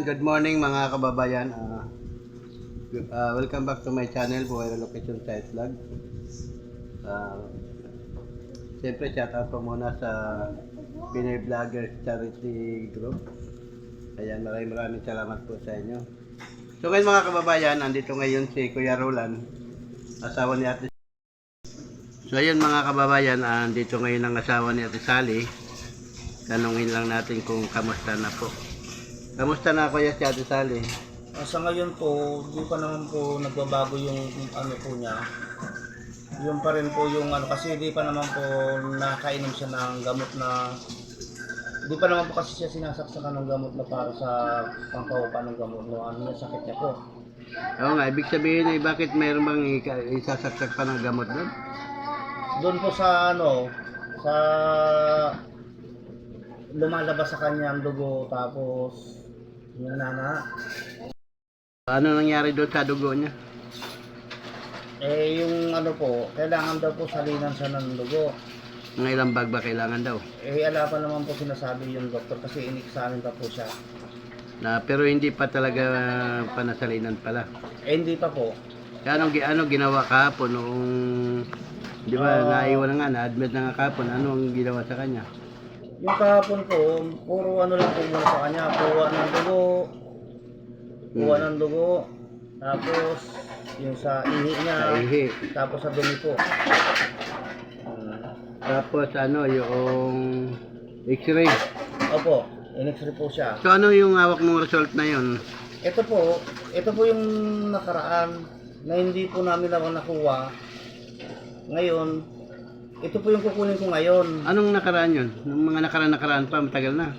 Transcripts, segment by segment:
good morning mga kababayan. Welcome back to my channel, Buhay Relocation Site Vlog. Siyempre, shout out po muna sa Pinoy Vloggers Charity Group. Ayan, maraming salamat po sa inyo. So ngayon mga kababayan, andito ngayon si Kuya Roland, asawa ni Ate. So ayun mga kababayan, andito ngayon ang asawa ni Ate Sally. Tanungin lang natin kung kamusta na po. Kamusta na Kuya si Ate Sally? Sa ngayon po, di pa naman po nagbabago yung ano po niya. Yung pa rin po yung ano, kasi di pa naman po nakainom siya ng gamot na, di pa naman po kasi siya sinasaksakan ng gamot na para sa pangkaupa ng gamot no, ano yung sakit niya po. Oo nga, ibig sabihin ay bakit mayroon bang isasaksak pa ng gamot doon? Doon po sa ano, sa lumalabas sa kanya ang dugo, tapos yung nana. Ano nangyari doon sa dugo niya? Yung ano po, kailangan daw po salinan siya ng dugo. Mga ilang bag ba kailangan daw? Ala pa naman po sinasabi yung doktor kasi in-examine pa po siya. Pero hindi pa talaga panasalinan pala. Hindi pa po. Ano ginawa kahapon noong, di ba, naiwan na nga, na-admit na nga kahapon, ano ang ginawa sa kanya? Yung kahapon po, puro ano lang po muna sa kanya, kuha ng dugo, tapos yung sa ihi niya, tapos sa dumi po. Tapos ano, yung x-ray. Opo, in-x-ray po siya. So ano yung hawak mong result na yun? Ito po yung nakaraan na hindi po namin naman nakuha. Ngayon, ito po yung kukunin ko ngayon. Anong nakaraan yun? Nung mga nakaraan pa, matagal na.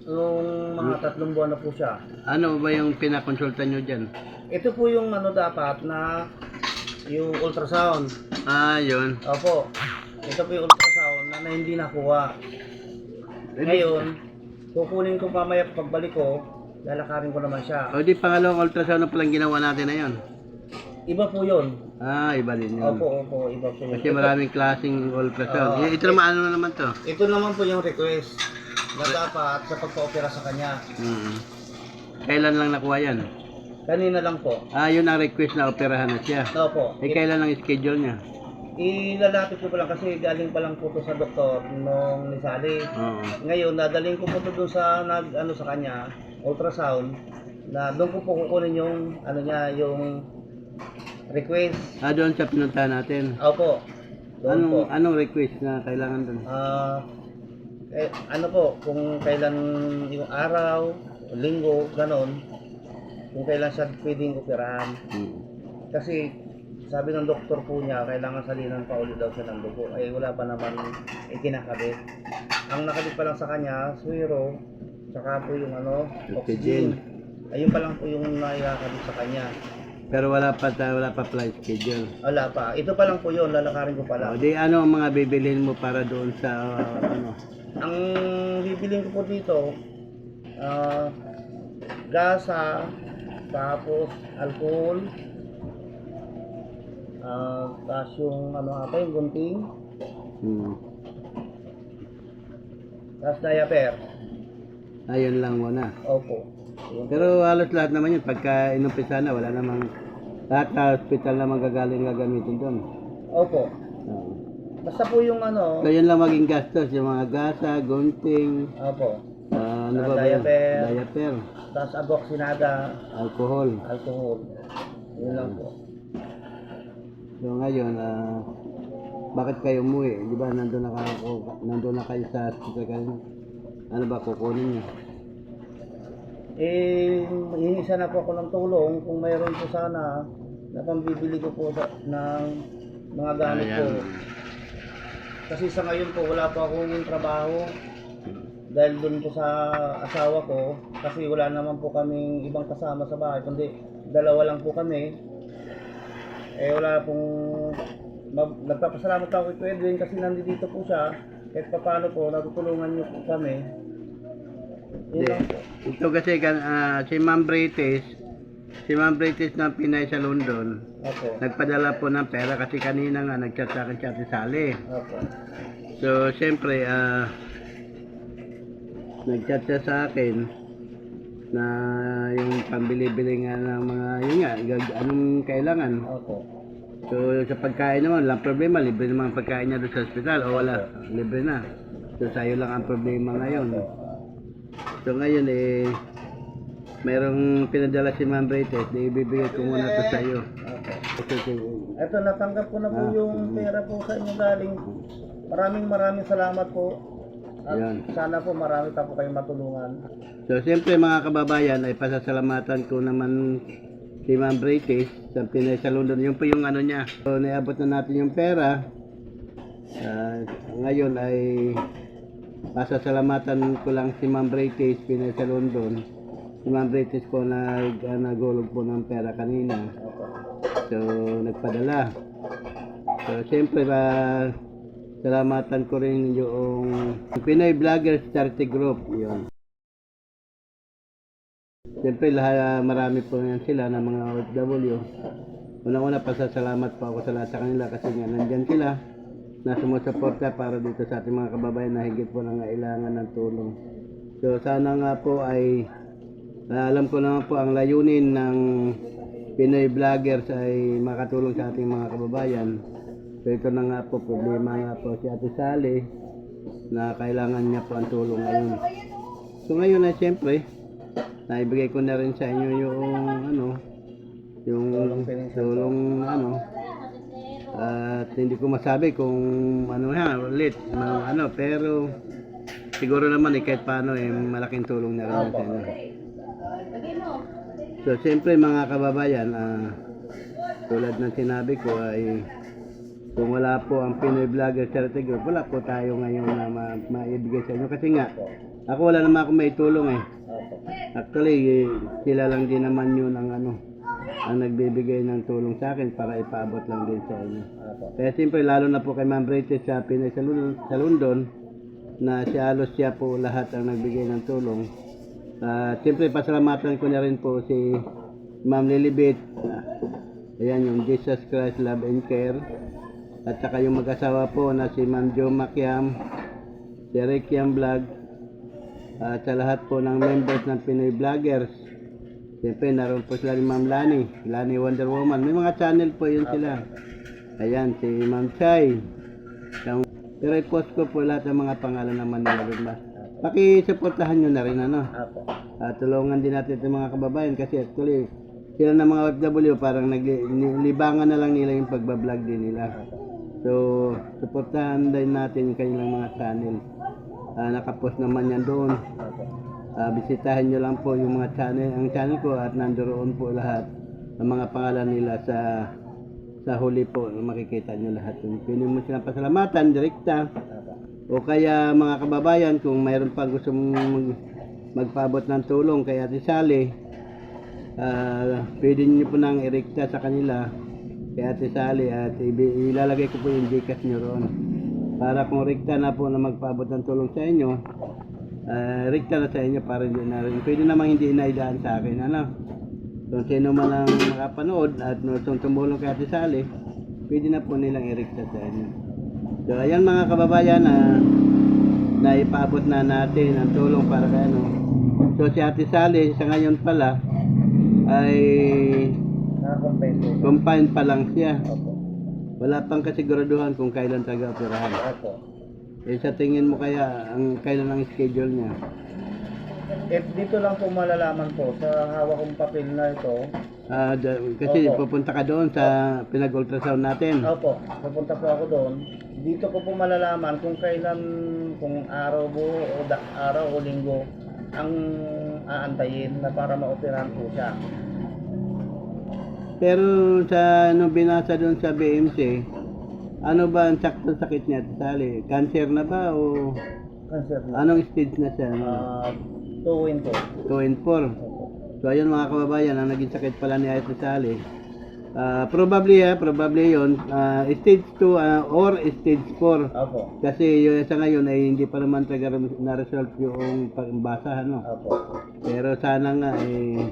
Nung mga 3 buwan na po siya. Ano ba yung pinakonsulta nyo dyan? Ito po yung ano dapat na yung ultrasound. Yun. Opo. Ito po yung ultrasound na hindi nakuha. Ngayon, kukunin ko mamaya pagbalik ko, lalakarin ko naman siya. O di pangalawang ultrasound na palang ginawa natin na yun. Iba po yun. Iba din yun. Opo, iba po yun. Kasi maraming klaseng ultrasound. Ito naman, ano naman to? Ito naman po yung request na dapat sa pagpa-opera sa kanya. Kailan lang nakuha yan? Kanina lang po. Yun ang request na operahan na siya. Opo. Kailan lang schedule niya? Ilalapit ko pa lang kasi galing pa lang po to sa doktor nung ni Sally. Ngayon, dadaling ko po to doon sa sa kanya, ultrasound, na doon ko po kukunin yung ano niya, yung request. Doon sa pinuntahan natin. Opo. Anong request na kailangan doon? Ano po, kung kailan yung araw, linggo, ganon, kung kailan siya pwedeng operahan. Kasi sabi ng doktor po niya, kailangan salinan pa ulit daw siya ng dugo. Wala pa naman ikinakabit. Ang nakabit pa lang sa kanya, suwero, saka po yung oxygen. Ayun pa lang po yung nakakabit sa kanya. Pero wala pa pala schedule. Wala pa. Ito pa lang po yun, lalakarin ko pala. Di ano ang mga bibilhin mo para doon sa Ang bibilhin ko po dito, gasa, tapos alcohol, tapos yung yung gunting, tapos diaper. Ayun lang muna. Opo. Pero halos lahat naman yun, pagka inumpisa na, wala namang, lahat na hospital na gagamitin doon. Opo. Basta po yung So yun lang maging gastos, yung mga gasa, gunting, opo. ano ba ba yun? Diaper, Tapos agoxinada, alcohol. Yun lang po. So ngayon, bakit kayo umuwi? Di ba nandun na kayo sa hospital kayo? Ano ba kukunin niyo? Hinisa na po ako ng tulong kung mayroon po sana na pambibili ko po ng mga gamit ko. Kasi sa ngayon po wala po akong trabaho dahil dun po sa asawa ko, kasi wala naman po kaming ibang kasama sa bahay kundi dalawa lang po kami. Wala pong nagpapasalamat ako kay Edwin kasi nandito po siya, kahit paano po natutulungan niyo po kami. Ito kasi si Ma'am Britis ng Pinay sa London, nagpadala po ng pera kasi kanina nga nag-chat sa akin si Ate Sally. So siyempre nag-chat siya sa akin na yung pambili-bili nga ng mga yun nga, anong kailangan. Opo. So sa pagkain naman, walang problema, libre naman ang pagkain niya doon sa ospital o wala, libre na. So sa'yo lang ang problema ngayon. So ngayon mayroong pinadala si Ma'am Brites, ibibigay ko muna ito sa'yo. Okay. Ito, natanggap ko na po yung pera po sa inyo galing. Maraming salamat po. At Yan. sana po marami pa po kayong matulungan. So siyempre mga kababayan ay pasasalamatan ko naman si Ma'am Brites sa Pinay sa London. Yun po yung ano niya. So naabot na natin yung pera. Ngayon ay pasasalamatan ko lang si Ma'am Brites Pinay sa London. Si Ma'am Brites po nagulog po ng pera kanina. So nagpadala. So siyempre salamatan ko rin yung Pinoy Vloggers Charity Group. Yun. Siyempre marami po yan sila ng mga OFW. Unang-una pasasalamat po ako sa lahat sa kanila kasi nga nandyan sila na sumusuporta para dito sa ating mga kababayan na higit po nangailangan ng tulong. So sana nga po ay alam ko naman po ang layunin ng Pinoy Vloggers ay makatulong sa ating mga kababayan. So ito na nga po, problema nga po si Ate Sally na kailangan niya po ang tulong ngayon. So ngayon ay siyempre, naibigay ko na rin sa inyo yung tulong at hindi ko masabi kung ulit, pero siguro naman kahit paano malaking tulong na rin sa inyo. So siyempre mga kababayan, tulad ng sinabi ko ay kung wala po ang Pinoy Vlogger Charity Group, wala po tayo ngayon na maibigay sa inyo kasi nga ako wala naman ako may tulong Actually, sila lang din naman yun ang nagbibigay ng tulong sa akin para ipaabot lang din sa inyo. Kaya siyempre lalo na po kay Ma'am Brites sa Pinay sa London na siya po lahat ang nagbigay ng tulong. Siyempre pasalamatan ko na rin po si Ma'am Lilibet. Ayan yung Jesus Christ Love and Care. At saka yung mag-asawa po na si Ma'am Jo Makiam, si Rick Yam Vlog. At sa lahat po ng members ng Pinoy Vloggers. Siyempre naroon po sila ni Ma'am Lani Wonder Woman. May mga channel po yun sila. Ayan si Ma'am Chay. Pero i-post ko po lahat ng mga pangalan naman nila doon ba. Paki-supportahan nyo na rin tulungan din natin itong mga kababayan kasi actually sila ng mga OFW parang naglibangan na lang nila yung pagbablog din nila. So supportahan din natin yung kanilang mga channel. Nakapost naman yan doon. Bisitahin nyo lang po yung mga ang channel ko at nandoon po lahat ng mga pangalan nila sa huli po. Makikita nyo lahat yung pwede mo silang pasalamatan direkta o kaya mga kababayan kung mayroon pa gusto magpaabot ng tulong kay Ate Sally, pwede nyo po nang irekta sa kanila kay Ate Sally at ilalagay ko po yung Gcash nyo roon para kung rekta na po na magpaabot ng tulong sa inyo, rekta na sa inyo para hindi na rin pwede namang hindi inaidaan sa akin kung sino man ang makapanood at nung tumulong kay Ate Sally, pwede na po nilang irekta sa inyo. So ayan mga kababayan na ipaabot na natin ang tulong para kay So si Ate Sally sa ngayon pala ay confined pa lang siya. Wala pang kasiguraduhan kung kailan taga-operahan. Sa tingin mo kaya kailan ang schedule niya? Dito lang po malalaman po sa hawak kong papel na ito. Kasi pupunta ka doon sa pinag-ultrasound natin. Opo, pupunta po ako doon. Dito ko po malalaman kung kailan, kung araw o linggo ang aantayin na para maoperahan po siya. Pero sa binasa doon sa BMC, ano ba ang saktong sakit niya, Sally? Cancer na ba o Cancer na. anong stage na siya? 2 and 4. 2 and 4. So ayun mga kababayan, ang naging sakit pala ni Ate Sally. Probably yun, stage 2 or stage 4. Opo. Kasi yung sa ngayon ay hindi pa naman na-resolve yung pagbasa, Opo. Pero sana nga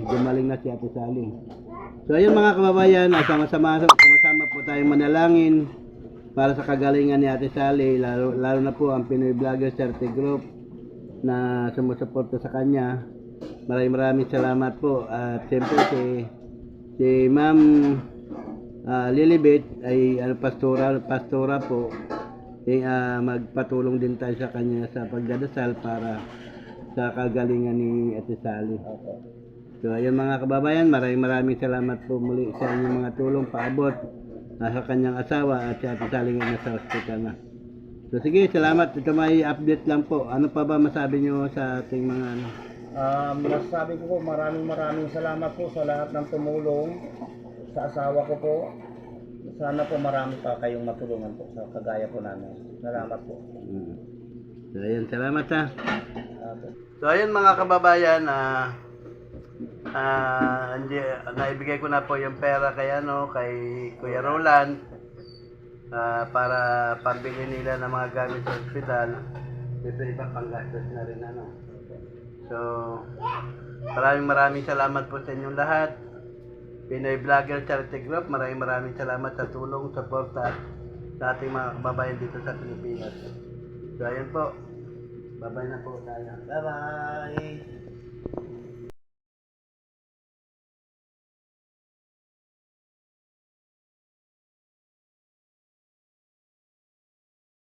gumaling na si Ate Sally. So ayun mga kababayan, sama-sama po tayong manalangin para sa kagalingan ni Ate Sally, lalo na po ang Pinoy Vloggers Charity Group na sumusuporta sa kanya. maraming salamat po. At siyempre si Ma'am Lilibet ay pastora po. Magpatulong din tayo sa kanya sa pagdadasal para sa kagalingan ni Ate Sally. Opo. So ayun mga kababayan, maraming salamat po muli sa inyong mga tulong paabot sa kanyang asawa at si Ate Sally nga nasa hospital na. So sige, salamat. Ito may update lang po. Ano pa ba masabi nyo sa ating mga ano? Masasabi ko po, maraming salamat po sa lahat ng tumulong sa asawa ko po. Sana po marami pa kayong matulungan po sa kagaya po namin. Salamat po. So ayun, salamat ha. Opo. So ayun mga kababayan, naibigay ko na po yung pera kay Kuya Roland para pambili nila ng mga gamit sa ospital. Ito ibang panggastos na rin So maraming salamat po sa inyong lahat. Pinoy Vlogger Charity Group, maraming salamat sa tulong, suporta sa ating mga kababayan dito sa Pilipinas. So ayun po, babay na po tayo. Bye bye!